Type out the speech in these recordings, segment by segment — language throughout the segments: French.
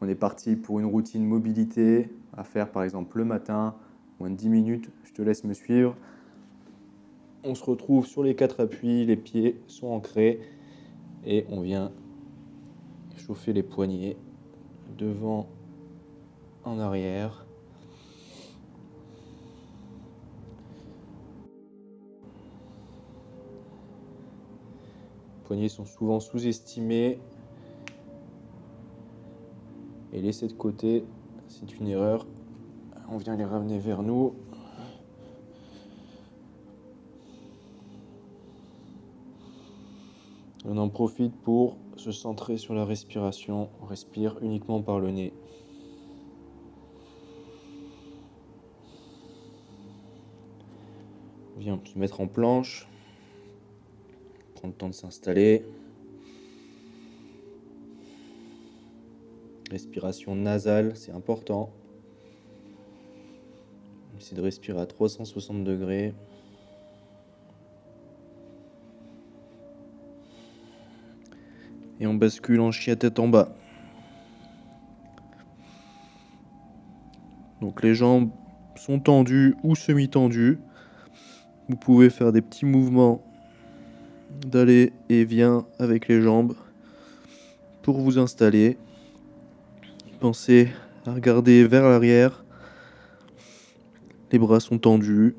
On est parti pour une routine mobilité à faire par exemple le matin, moins de 10 minutes. Je te laisse me suivre. On se retrouve sur les 4 appuis, les pieds sont ancrés et on vient chauffer les poignets devant, en arrière. Les poignets sont souvent sous-estimés et laissés de côté, c'est une erreur. On vient les ramener vers nous. On en profite pour se centrer sur la respiration. On respire uniquement par le nez. On vient se mettre en planche. Prendre le temps de s'installer. Respiration nasale, c'est important. Essayer de respirer à 360 degrés. Et on bascule en chien tête en bas. Donc les jambes sont tendues ou semi-tendues. Vous pouvez faire des petits mouvements d'aller et vient avec les jambes pour vous installer. Pensez à regarder vers l'arrière. Les bras sont tendus.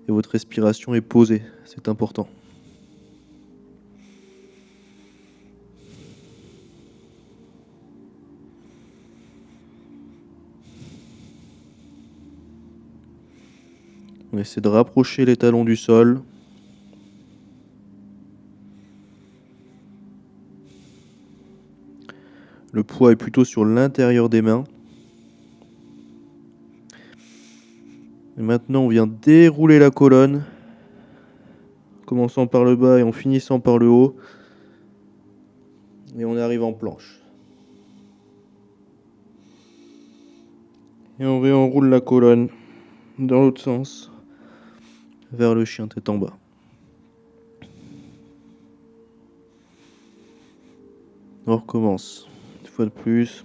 Et votre respiration est posée. C'est important. On essaie de rapprocher les talons du sol. Le poids est plutôt sur l'intérieur des mains. Et maintenant, on vient dérouler la colonne, commençant par le bas et en finissant par le haut. Et on arrive en planche. Et on réenroule la colonne dans l'autre sens, vers le chien tête en bas. On recommence, une fois de plus.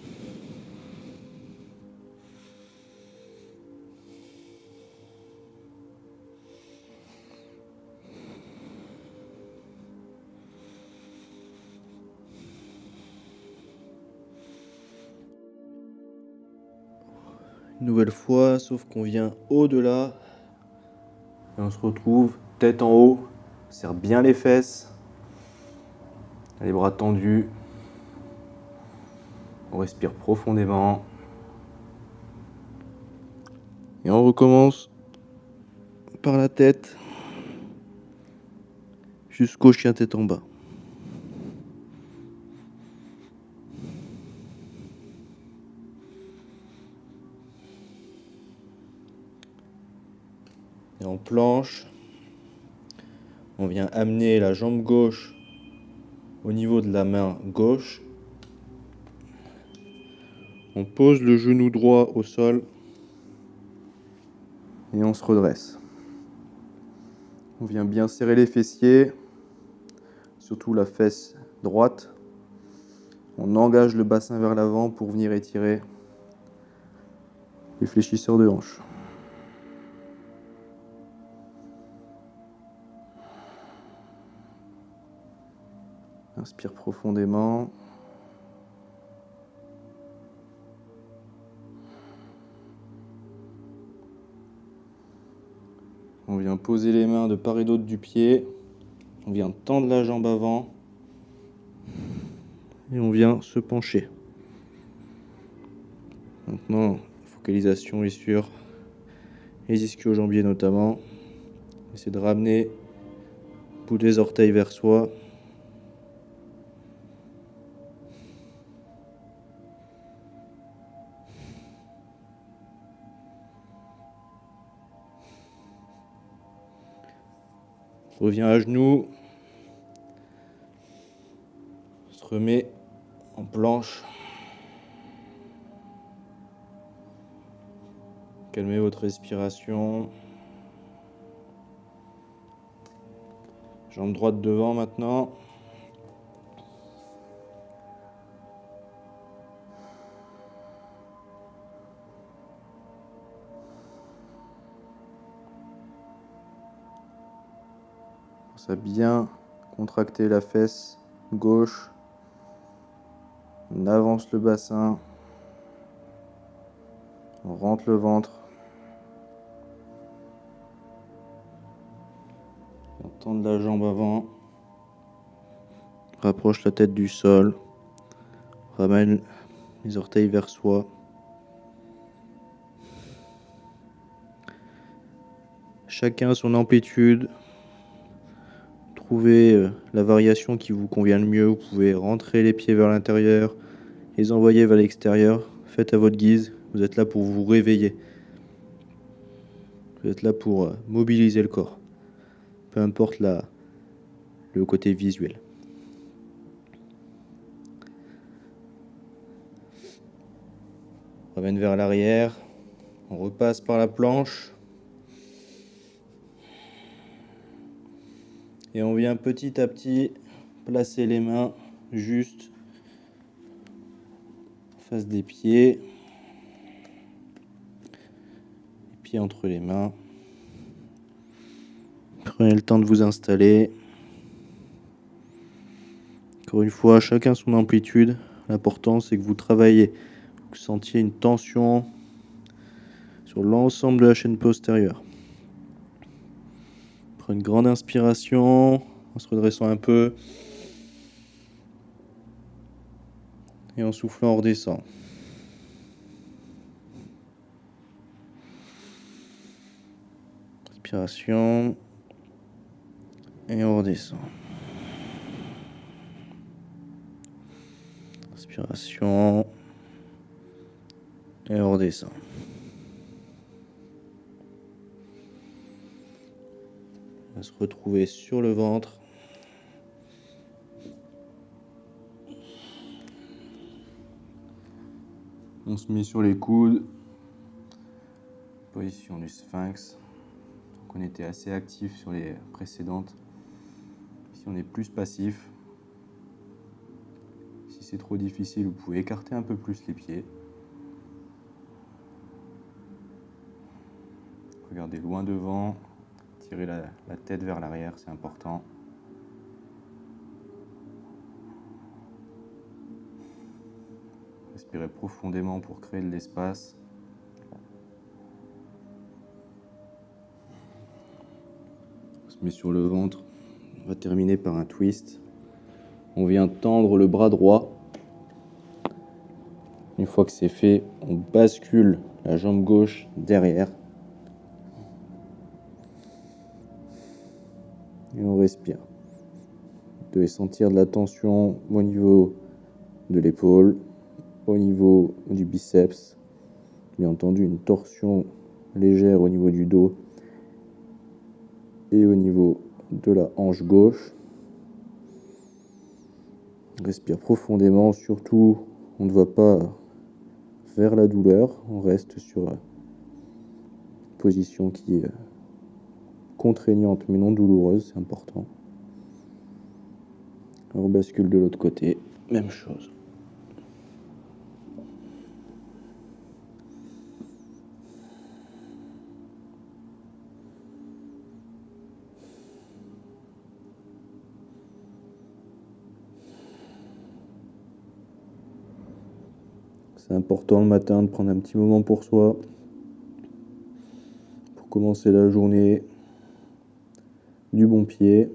Une nouvelle fois, sauf qu'on vient au-delà. Et on se retrouve tête en haut. On serre bien les fesses. Les bras tendus. On respire profondément. Et on recommence par la tête jusqu'au chien tête en bas. Et en planche, on vient amener la jambe gauche au niveau de la main gauche. On pose le genou droit au sol et on se redresse. On vient bien serrer les fessiers, surtout la fesse droite. On engage le bassin vers l'avant pour venir étirer les fléchisseurs de hanche. Inspire profondément. On vient poser les mains de part et d'autre du pied. On vient tendre la jambe avant. Et on vient se pencher. Maintenant, focalisation est sur les ischio-jambiers notamment. Essayez de ramener le bout des orteils vers soi. Revient à genoux. Se remet en planche. Calmez votre respiration. Jambe droite devant maintenant. commence à bien contracter la fesse gauche. On avance le bassin. On rentre le ventre. On tend la jambe avant. Rapproche la tête du sol. Ramène les orteils vers soi. Chacun son amplitude. Trouvez la variation qui vous convient le mieux. Vous pouvez rentrer les pieds vers l'intérieur, les envoyer vers l'extérieur. Faites à votre guise. Vous êtes là pour vous réveiller. Vous êtes là pour mobiliser le corps. Peu importe le côté visuel. On ramène vers l'arrière. On repasse par la planche. Et on vient petit à petit placer les mains juste en face des pieds. Les pieds entre les mains. Prenez le temps de vous installer. Encore une fois, chacun son amplitude. L'important, c'est que vous travaillez, que vous sentiez une tension sur l'ensemble de la chaîne postérieure. Prenez une grande inspiration en se redressant un peu. Et en soufflant, on redescend. Inspiration. Et on redescend. Inspiration. Et on redescend. On va se retrouver sur le ventre. On se met sur les coudes. Position du sphinx. Donc on était assez actif sur les précédentes. Ici on est plus passif. Si c'est trop difficile, vous pouvez écarter un peu plus les pieds. Regardez loin devant. Tirez la tête vers l'arrière, c'est important. Respirez profondément pour créer de l'espace. On se met sur le ventre. On va terminer par un twist. On vient tendre le bras droit. Une fois que c'est fait, on bascule la jambe gauche derrière. Et on respire. Vous devez sentir de la tension au niveau de l'épaule, au niveau du biceps. Bien entendu, une torsion légère au niveau du dos et au niveau de la hanche gauche. Respire profondément, surtout on ne va pas vers la douleur, on reste sur une position qui est contraignante mais non douloureuse, c'est important. On bascule de l'autre côté, même chose. C'est important le matin de prendre un petit moment pour soi, pour commencer la journée du bon pied,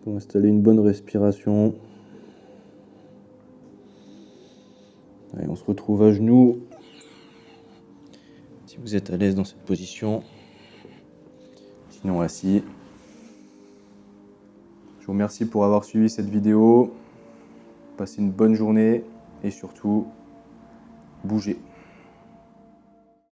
pour installer une bonne respiration. Allez, on se retrouve à genoux, si vous êtes à l'aise dans cette position, sinon assis. Je vous remercie pour avoir suivi cette vidéo. Passez une bonne journée et surtout, bougez.